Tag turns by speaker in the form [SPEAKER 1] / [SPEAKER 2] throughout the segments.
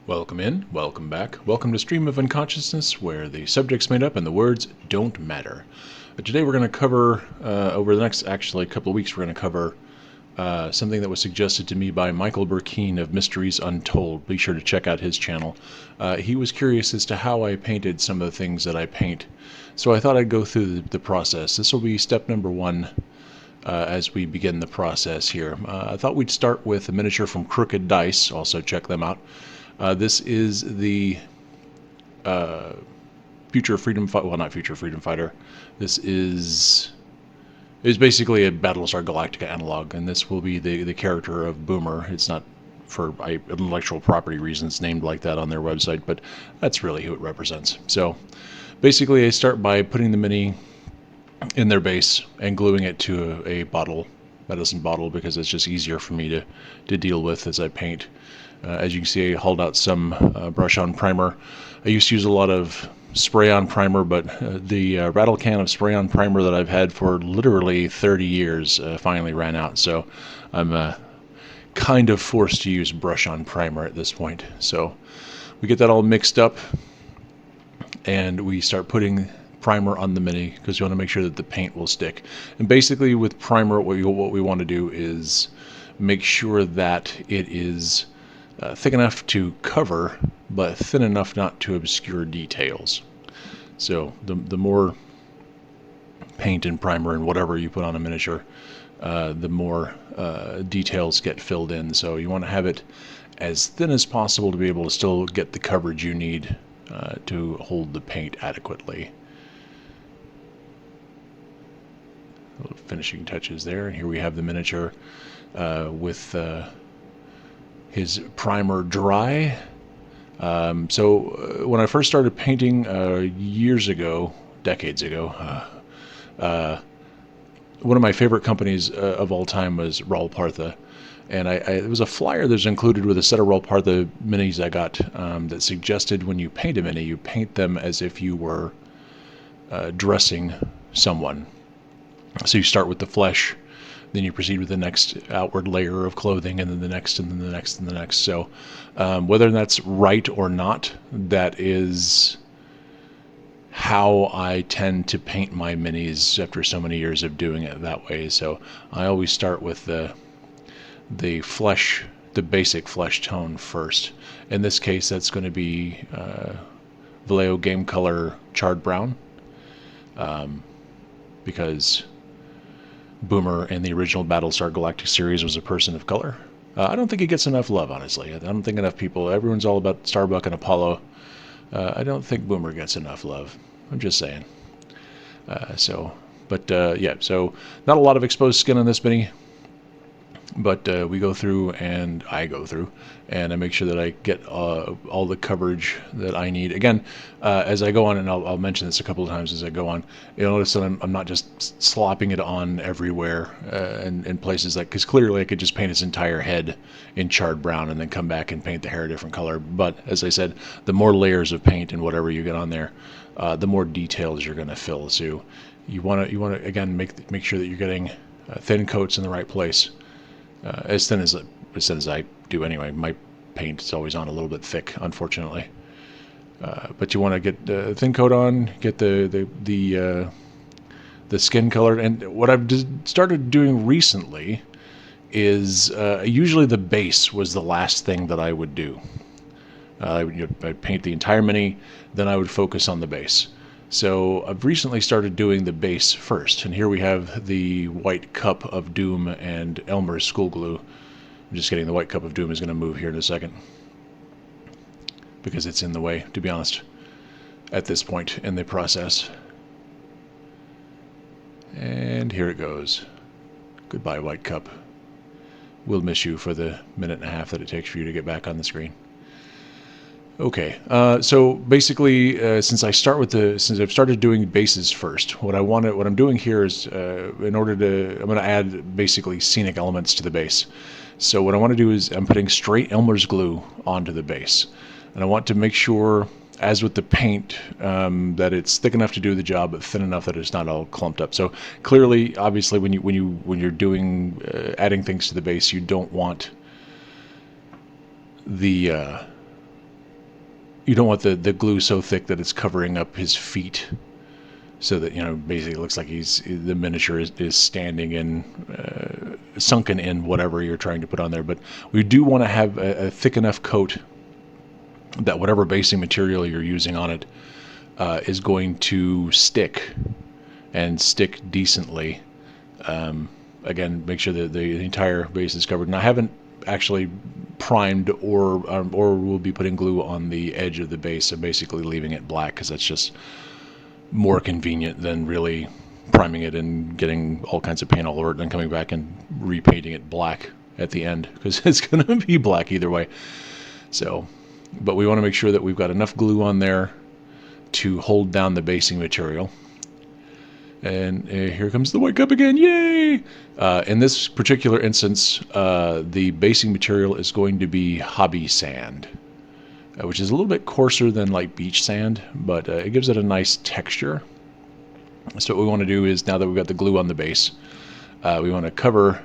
[SPEAKER 1] Welcome in, welcome back, welcome to Stream of Unconsciousness, where the subject's made up and the words don't matter. Today we're going to cover, over the next couple of weeks, we're going to cover something that was suggested to me by Michael Burkeen of Mysteries Untold. Be sure to check out his channel. He was curious as to how I painted some of the things that I paint, so I thought I'd go through the process. This will be step number one as we begin the process here. I thought we'd start with a miniature from Crooked Dice, also check them out. This is the Future Freedom Fighter. Well, not Future Freedom Fighter. This is basically a Battlestar Galactica analog, and this will be the character of Boomer. It's not for intellectual property reasons named like that on their website, but that's really who it represents. So basically, I start by putting the mini in their base and gluing it to a bottle, medicine bottle, because it's just easier for me to deal with as I paint. As you can see, I hauled out some brush-on primer. I used to use a lot of spray-on primer, but the rattle can of spray-on primer that I've had for literally 30 years finally ran out, so I'm kind of forced to use brush-on primer at this point. So we get that all mixed up, and we start putting primer on the mini because you want to make sure that the paint will stick. And basically with primer, what we want to do is make sure that it is thick enough to cover, but thin enough not to obscure details. So the more paint and primer and whatever you put on a miniature, the more details get filled in. So you want to have it as thin as possible to be able to still get the coverage you need to hold the paint adequately. Little finishing touches there, and here we have the miniature with his primer dry. So when I first started painting years ago, decades ago, one of my favorite companies of all time was Raul Partha, and it was a flyer that was included with a set of Raul Partha minis I got that suggested when you paint a mini, you paint them as if you were dressing someone. So you start with the flesh, then you proceed with the next outward layer of clothing, and then the next, and then the next, and the next. So whether that's right or not, that is how I tend to paint my minis after so many years of doing it that way. So I always start with the flesh, the basic flesh tone first. In this case, that's going to be Vallejo Game Color Charred Brown, because Boomer in the original Battlestar Galactica series was a person of color. I don't think he gets enough love, honestly. I don't think enough people, everyone's all about Starbuck and Apollo. I don't think Boomer gets enough love. I'm just saying. Yeah, so not a lot of exposed skin on this mini, but we go through, and I go through, and I make sure that I get all the coverage that I need. Again, as I go on, and I'll mention this a couple of times as I go on, you'll notice that I'm not just slopping it on everywhere in places like, because clearly I could just paint his entire head in charred brown and then come back and paint the hair a different color. But as I said, the more layers of paint and whatever you get on there, the more details you're going to fill. So you want to again make sure that you're getting thin coats in the right place. As thin as I do anyway. My paint is always on a little bit thick, unfortunately. But you want to get the thin coat on, get the skin colored. And what I've started doing recently is usually the base was the last thing that I would do. I'd paint the entire mini, then I would focus on the base. So I've recently started doing the base first, and here we have the White Cup of Doom and Elmer's School Glue. I'm just kidding, the White Cup of Doom is going to move here in a second, because it's in the way, to be honest, at this point in the process. And here it goes. Goodbye, White Cup. We'll miss you for the minute and a half that it takes for you to get back on the screen. Okay, so basically, since I've started doing bases first, what I'm doing here is, I'm going to add basically scenic elements to the base. So what I want to do is I'm putting straight Elmer's glue onto the base, and I want to make sure, as with the paint, that it's thick enough to do the job, but thin enough that it's not all clumped up. So clearly, obviously, when you're doing adding things to the base, you don't want the you don't want the glue so thick that it's covering up his feet, so that, you know, basically it looks like the miniature is standing in, sunken in whatever you're trying to put on there. But we do want to have a thick enough coat that whatever basing material you're using on it is going to stick, and stick decently. Again, make sure that the entire base is covered. And I haven't actually primed or will be putting glue on the edge of the base, so basically leaving it black, because that's just more convenient than really priming it and getting all kinds of paint all over it, and then coming back and repainting it black at the end, because it's going to be black either way. So, but we want to make sure that we've got enough glue on there to hold down the basing material. And here comes the white cup again, yay! In this particular instance, the basing material is going to be hobby sand, which is a little bit coarser than like beach sand, but it gives it a nice texture. So what we want to do is, now that we've got the glue on the base, we want to cover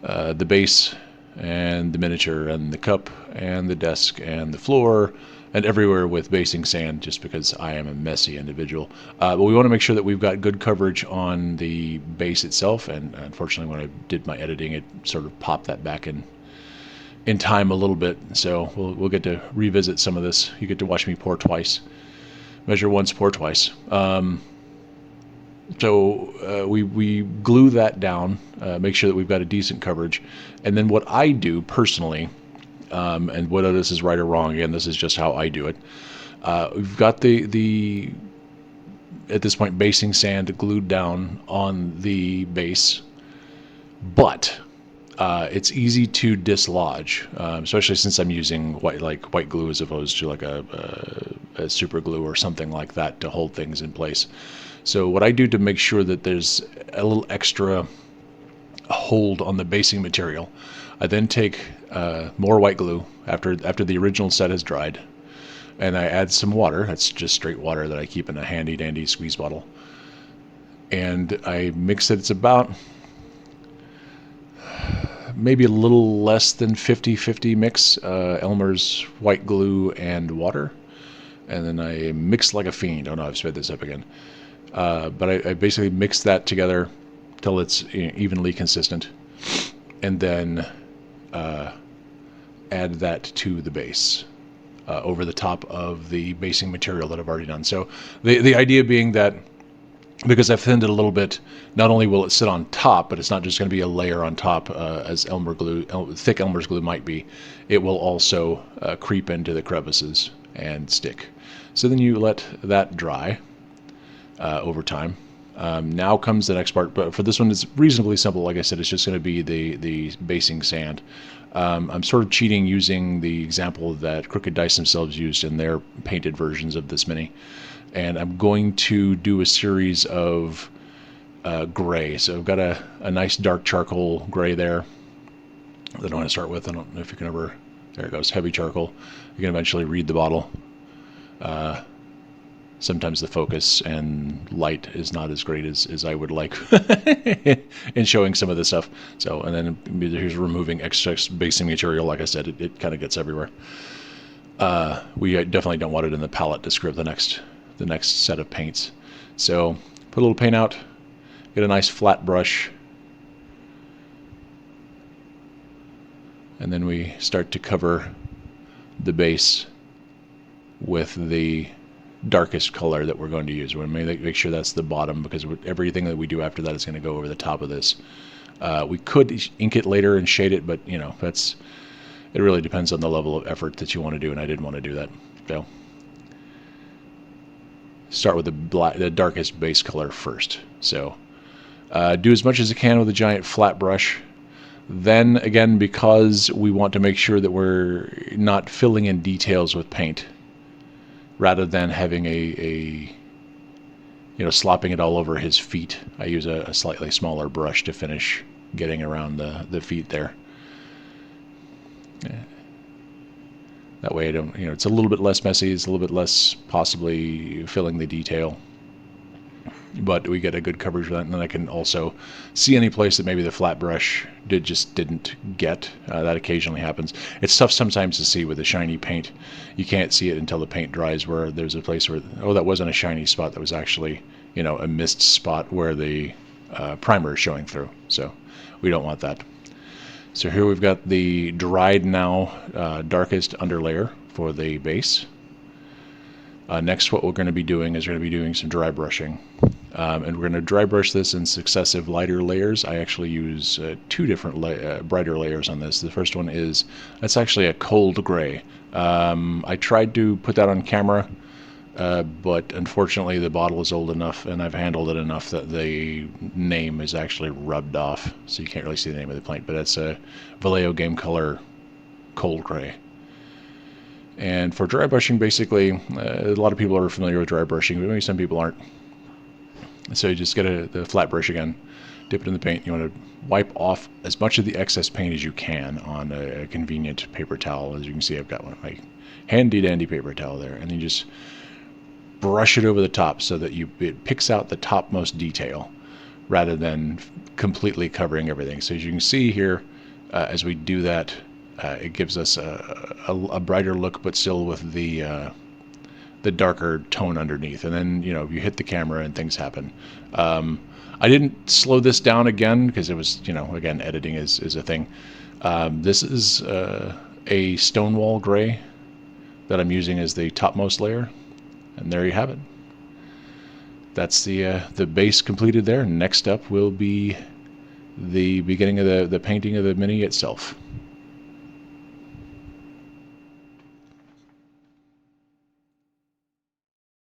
[SPEAKER 1] the base and the miniature and the cup and the desk and the floor and everywhere with basing sand, just because I am a messy individual. But we want to make sure that we've got good coverage on the base itself, and unfortunately when I did my editing, it sort of popped that back in time a little bit. So we'll get to revisit some of this. You get to watch me pour twice. Measure once, pour twice. So we glue that down, make sure that we've got a decent coverage. And then what I do personally, and whether this is right or wrong, again, this is just how I do it. We've got the at this point basing sand glued down on the base, but it's easy to dislodge, especially since I'm using white glue as opposed to like a super glue or something like that to hold things in place. So what I do to make sure that there's a little extra hold on the basing material, I then take more white glue after the original set has dried, and I add some water. That's just straight water that I keep in a handy dandy squeeze bottle, and I mix it. It's about maybe a little less than 50-50 mix, Elmer's white glue and water, and then I mix like a fiend. Oh no, I've sped this up again. But I basically mix that together till it's evenly consistent, and then add that to the base over the top of the basing material that I've already done. So the idea being that, because I've thinned it a little bit, not only will it sit on top, but it's not just going to be a layer on top as thick Elmer's glue might be. It will also creep into the crevices and stick. So then you let that dry over time. Now comes the next part, but for this one it's reasonably simple. Like I said, it's just going to be the basing sand. I'm sort of cheating using the example that Crooked Dice themselves used in their painted versions of this mini, and I'm going to do a series of gray. So I've got a nice dark charcoal gray there that I want to start with. I don't know if you can ever, there it goes, heavy charcoal. You can eventually read the bottle. Sometimes the focus and light is not as great as I would like in showing some of this stuff. So, and then here's removing excess basing material. Like I said, it kind of gets everywhere. We definitely don't want it in the palette to script the next set of paints. So put a little paint out, get a nice flat brush, and then we start to cover the base with the darkest color that we're going to use. We're going to make sure that's the bottom, because everything that we do after that is going to go over the top of this. We could ink it later and shade it, but you know, it really depends on the level of effort that you want to do, and I didn't want to do that. So start with the darkest base color first. So do as much as you can with a giant flat brush. Then again, because we want to make sure that we're not filling in details with paint, rather than having slopping it all over his feet, I use a slightly smaller brush to finish getting around the feet there. Yeah. That way I don't, it's a little bit less messy, it's a little bit less possibly filling the detail. but we get a good coverage of that. And then I can also see any place that maybe the flat brush didn't get. That occasionally happens. It's tough sometimes to see with the shiny paint. You can't see it until the paint dries, where there's a place where, oh, that wasn't a shiny spot, that was actually, you know, a mist spot where the primer is showing through. So we don't want that. So here we've got the dried now darkest underlayer for the base. Next, what we're going to be doing is we're going to be doing some dry brushing. And we're going to dry brush this in successive lighter layers. I actually use two different brighter layers on this. The first one is, that's actually a cold gray. I tried to put that on camera, but unfortunately the bottle is old enough and I've handled it enough that the name is actually rubbed off, so you can't really see the name of the paint, but it's a Vallejo Game Color Cold Gray. And for dry brushing, basically, a lot of people are familiar with dry brushing, but maybe some people aren't. So you just get the flat brush again, dip it in the paint. You want to wipe off as much of the excess paint as you can on a convenient paper towel. As you can see, I've got one of my handy dandy paper towel there. And then you just brush it over the top so that it picks out the topmost detail rather than completely covering everything. So as you can see here, as we do that, it gives us a brighter look, but still with the darker tone underneath. And then, you know, you hit the camera and things happen. I didn't slow this down again because it was, you know, again, editing is a thing. This is a Stonewall Gray that I'm using as the topmost layer. And there you have it. That's the base completed there. Next up will be the beginning of the painting of the Mini itself.